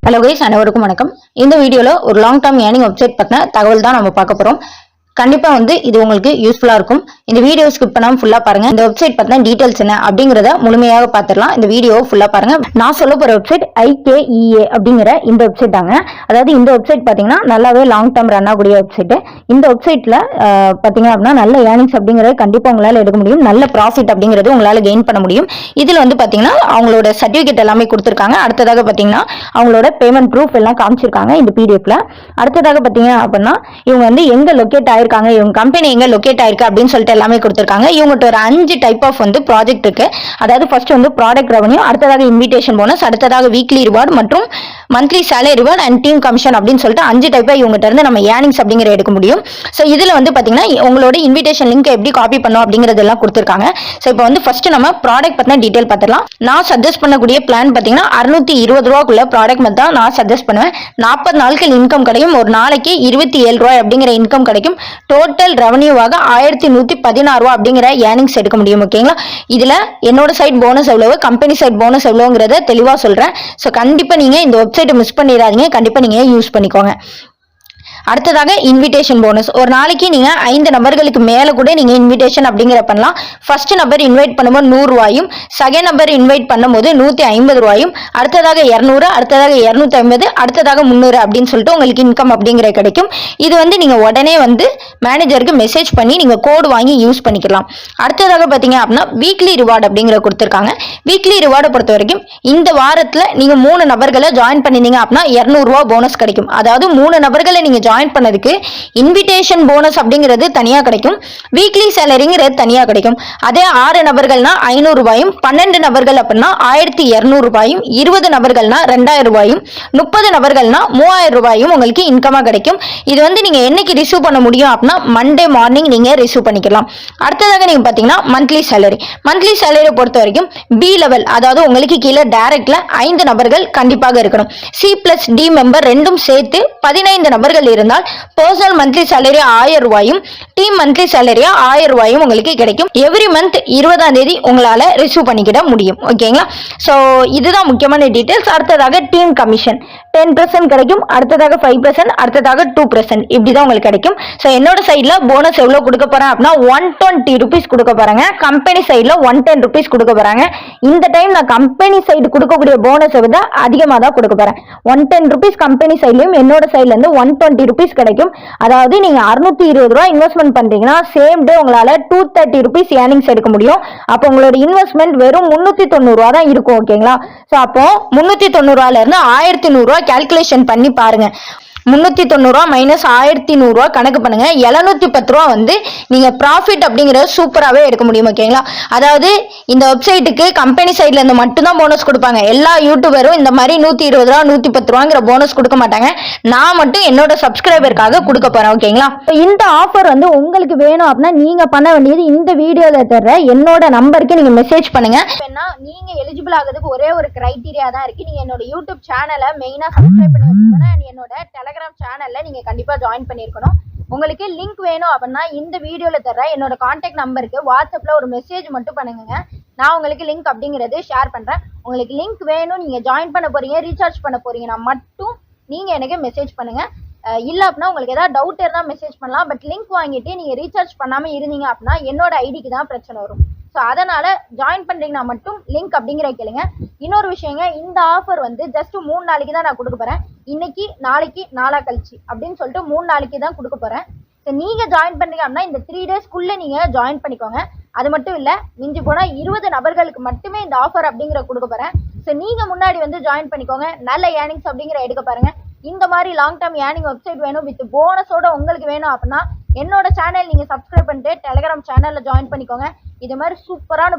Hello guys, அனைவருக்கும் வணக்கம். இந்த வீடியோல ஒரு லாங் டர்ம் ஏர்னிங் வெப்சைட் பத்தின தகவல் தான் நம்ம பார்க்க போறோம். கண்டிப்பா இது உங்களுக்கு யூஸ்ஃபுல்லா இருக்கும். இந்த வீடியோ ஸ்கிப் பண்ணாம ஃபுல்லா பாருங்க. இந்த வெப்சைட் பத்தின டீடைல்ஸ் என்ன அப்படிங்கறத முழுமையாக பார்த்துடலாம். இந்த வீடியோ ஃபுல்லா பாருங்க. நான் சொல்ல போற வெப்சைட் IKEA அப்படிங்கிற இந்த வெப்சைட் தாங்க. அதாவது இந்த வெப்சைட் பாத்தீங்கன்னா நல்லாவே லாங் டர்ம் ரன் ஆகக்கூடிய வெப்சைட். இந்த வெப்சைட்ல பாத்தீங்க அப்படின்னா நல்ல ஏர்னிங்ஸ் அப்படிங்கறது கண்டிப்பா உங்களால எடுக்க முடியும். நல்ல ப்ராஃபிட் அப்படிங்கறது உங்களால கெயின் பண்ண முடியும். இதுல பாத்தீங்கன்னா அவங்களோட சர்டிபிகேட் எல்லாமே கொடுத்திருக்காங்க. அடுத்ததாக பாத்தீங்கன்னா அவங்களோட பேமெண்ட் ப்ரூஃப் எல்லாம் காமிச்சிருக்காங்க இந்த PDF-ல. அடுத்ததாக பாத்தீங்க அப்படின்னா இவங்க எங்க லொகேட் இருக்காங்க, இவங்க கம்பெனி எங்க லொகேட் ஆயிருக்கு அப்படின்னு சொல்லிட்டு எல்லாமே கொடுத்திருக்காங்க. இவங்ககிட்ட ஒரு 5 டைப் ஆஃப் ப்ராஜெக்ட் இருக்கு. அதாவது ஃபர்ஸ்ட் ப்ராடக்ட் ரெவன்யூ, அடுத்ததாக இன்விடேஷன் போனஸ், அடுத்ததாக வீக்லி ரிவார்ட் மற்றும் monthly salary reward and team commission அப்படின்னு சொல்லிட்டு 5 டைப்பா இவங்ககிட்ட இருந்து நம்ம ஏர்னிங்ஸ் அப்படிங்கிற எடுக்க முடியும். ஸோ இதுல பாத்தீங்கன்னா உங்களோட இன்விடேஷன் லிங்க் எப்படி காப்பி பண்ணும் அப்படிங்கறது எல்லாம் கொடுத்திருக்காங்க. ஸோ இப்போ ஃபர்ஸ்ட் நம்ம ப்ராடக்ட் பத்தின டீடைல் பார்த்துடலாம். நான் சஜஸ்ட் பண்ணக்கூடிய பிளான் பாத்தீங்கன்னா 620 ரூபாய்க்குள்ள ப்ராடக்ட் மட்டும் தான் நான் சஜஸ்ட் பண்ணுவேன். 40 நாட்கள் இன்கம் கிடைக்கும். ஒரு நாளைக்கு 27 ரூபாய் அப்படிங்கிற இன்கம் கிடைக்கும். டோட்டல் ரெவன்யூவாக 1116 ரூபாய் அப்படிங்கிற ஏர்னிங்ஸ் எடுக்க முடியும். ஓகேங்களா? இதுல என்னோட சைட் போனஸ் எவ்வளவு, கம்பெனி சைட் போனஸ் எவ்வளவுங்கிறத தெளிவா சொல்றேன். ஸோ கண்டிப்பா நீங்க இந்த வெப்சைட்டை மிஸ் பண்ணிடாதீங்க. கண்டிப்பா நீங்க யூஸ் பண்ணிக்கோங்க. அடுத்ததாக இன்விடேஷன் போனஸ். ஒரு நாளைக்கு நீங்க 5 நபர்களுக்கு மேல கூட நீங்க இன்விடேஷன் அப்படிங்கிற பண்ணலாம். ஃபர்ஸ்ட் நம்பர் இன்வைட் பண்ணும்போது 100 ரூபாயும், செகண்ட் நம்பர் இன்வைட் பண்ணும்போது 150 ரூபாயும், அடுத்ததாக 200, அடுத்ததாக 250, அடுத்ததாக 300 அப்படின்னு சொல்லிட்டு உங்களுக்கு இன்கம் அப்படிங்கிற கிடைக்கும். இது நீங்க உடனே மேனேஜருக்கு மெசேஜ் பண்ணி நீங்க கோடு வாங்கி யூஸ் பண்ணிக்கலாம். அடுத்ததாக பாத்தீங்க அப்படின்னா வீக்லி ரிவார்டு அப்படிங்கிற கொடுத்திருக்காங்க. வீக்லி ரிவார்டை பொறுத்த வரைக்கும் இந்த வாரத்துல நீங்க 3 நபர்களை ஜாயின் பண்ணினீங்க அப்படின்னா 200 ரூபாய் போனஸ் கிடைக்கும். அதாவது 3 நபர்களை நீங்க ஜாயின் பண்ணதுக்கு இன்விடேஷன் போனஸ் அப்படிங்கிறது தனியா கிடைக்கும், வீக்லி சேலரிங்கிறது தனியா கிடைக்கும். அதே 6 நபர்கள்னா 500 ரூபாயும், 12 நபர்கள் அப்படின்னா 1200 ரூபாயும், 20 நபர்கள்னா 2000 ரூபாயும், 30 நபர்கள்னா 3000 ரூபாயும் உங்களுக்கு இன்கமா கிடைக்கும். இது நீங்க என்னைக்கு ரிசீவ் பண்ண முடியும் அப்படின்னா மண்டே மார்னிங் நீங்க ரிசீவ் பண்ணிக்கலாம். அடுத்ததாக நீங்க பாத்தீங்கன்னா மந்த்லி சேலரி. மந்த்லி சேலரியை பொறுத்த வரைக்கும் B லெவல், அதாவது உங்களுக்கு கீழே டைரக்ட்ல 5 நபர்கள் கண்டிப்பாக இருக்கணும். C+D மெம்பர் ரெண்டும் சேர்த்து 15 நபர்கள் இருந்தால் பர்சனல் மந்த்லி சேலரி 1000 ரூபாயும், டீம் மந்த்லி சேலரியா 1000 ரூபாயும் உங்களுக்கு கிடைக்கும். எவ்ரி மந்த் 20ஆம் தேதி உங்களால ரிசீவ் பண்ணிக்கிட முடியும். ஓகேங்களா? சோ இதுதான் முக்கியமான டீடைல்ஸ். அடுத்ததாக டீம் கமிஷன் 10% கிடைக்கும், அடுத்ததாக 5%, அடுத்ததாக 2% இப்படிதான் உங்களுக்கு கிடைக்கும். சோ என்னோட சைட்ல போனஸ் எவ்வளவு கொடுக்க போறேன் அப்படின்னா 120 ரூபீஸ் கொடுக்க போறாங்க. கம்பெனி சைட்ல 110 ரூபீஸ் கொடுக்க போறாங்க. இந்த டைம் நான் கம்பெனி சைடு கொடுக்கக்கூடிய போனஸ் விட அதிகமா தான் கொடுக்க போறேன். 110 ரூபீஸ் கம்பெனி சைட்லயும் என்னோட சைட்ல இருந்து 120 ரூபீஸ் கிடைக்கும். அதாவது நீங்க 620 ரூபாய் இன்வெஸ்ட்மெண்ட் பண்றீங்கன்னா சேம் டே உங்களால 230 ரூபீஸ் ஏர்னிங்ஸ் எடுக்க முடியும். அப்போ உங்களோட இன்வெஸ்ட்மெண்ட் வெறும் 390 ரூபாய் தான் இருக்கும். ஓகேங்களா? சோ அப்போ 390 ரூபாயில இருந்து 1100 ரூபாய் கால்குலேஷன் பண்ணி பாருங்க. 390 ரூபாய் மைனஸ் 1100 ரூபாய் கணக்கு பண்ணுங்க. 710 ரூபாய் நீங்க ப்ராஃபிட் அப்படிங்கறது சூப்பராகவே எடுக்க முடியும். ஓகேங்களா? அதாவது இந்த வெப்சைட்டுக்கு கம்பெனி சைட்ல இருந்து மட்டும்தான் போனஸ் கொடுப்பாங்க. எல்லா யூடியூபரும் இந்த மாதிரி 120 ரூபாய் 110 ரூபாங்கிற போனஸ் கொடுக்க மாட்டாங்க. நான் மட்டும் என்னோட சப்ஸ்கிரைபருக்காக கொடுக்க போறேன். ஓகேங்களா? இந்த ஆஃபர் உங்களுக்கு வேணும் அப்படின்னா நீங்க பண்ண வேண்டியது இந்த வீடியோல தர என்னோட நம்பருக்கு நீங்க மெசேஜ் பண்ணுங்க. நீங்க எலிஜிபிள் ஆகிறதுக்கு ஒரே ஒரு கிரைட்டீரியா தான் இருக்கு. நீங்க என்னோட யூடியூப் சேனலை மெயினா சப்ஸ்கிரைப் பண்ணி வச்சுக்கணும். என்னோட டெலகிராம் சேனல்ல நீங்க கண்டிப்பா ஜாயின் பண்ணிருக்கணும். உங்களுக்கு லிங்க் வேணும் அப்படின்னா இந்த வீடியோல தர என்னோட கான்டாக்ட் நம்பருக்கு வாட்ஸ்அப்ல ஒரு மெசேஜ் மட்டும் பண்ணுங்க. நான் உங்களுக்கு லிங்க் அப்படிங்கறது ஷேர் பண்றேன். உங்களுக்கு லிங்க் வேணும், நீங்க ஜாயின் பண்ண போறீங்க, ரீசார்ஜ் பண்ண போறீங்கன்னா மட்டும் நீங்க எனக்கு மெசேஜ் பண்ணுங்க. இல்ல அப்படின்னா உங்களுக்கு ஏதாவது டவுட் இருந்தா மெசேஜ் பண்ணலாம். பட் லிங்க் வாங்கிட்டு நீங்க ரீசார்ஜ் பண்ணாம இருந்தீங்க அப்படின்னா என்னோட ஐடிக்கு தான் பிரச்சனை வரும். ஸோ அதனால ஜாயின் பண்றீங்கன்னா மட்டும் லிங்க் அப்படிங்கிற கேளுங்க. இன்னொரு விஷயங்க, இந்த ஆஃபர் ஜஸ்ட் 3 நாளைக்கு தான் நான் கொடுக்க போறேன். இன்னைக்கு, நாளைக்கு, நாளா கழிச்சு அப்படின்னு சொல்லிட்டு 3 நாளைக்கு தான் கொடுக்க போறேன். ஸோ நீங்க ஜாயின் பண்றீங்க அப்படின்னா இந்த 3 டேஸ்க்குள்ள நீங்க ஜாயின் பண்ணிக்கோங்க. அது மட்டும் இல்ல, மிஞ்சி போனா 20 நபர்களுக்கு மட்டுமே இந்த ஆஃபர் அப்படிங்கிற கொடுக்க போறேன். ஸோ நீங்க முன்னாடி ஜாயின் பண்ணிக்கோங்க. நல்ல ஏர்னிங்ஸ் அப்படிங்கிற எடுக்க பாருங்க. இந்த மாதிரி லாங் டர்ம் ஏர்னிங் வெப்சைட் வேணும் வித் போனஸோட உங்களுக்கு வேணும் அப்படின்னா என்னோட சேனல் நீங்க சப்ஸ்கிரைப் பண்ணிட்டு டெலகிராம் சேனல்ல ஜாயின் பண்ணிக்கோங்க. இது மாதிரி சூப்பரான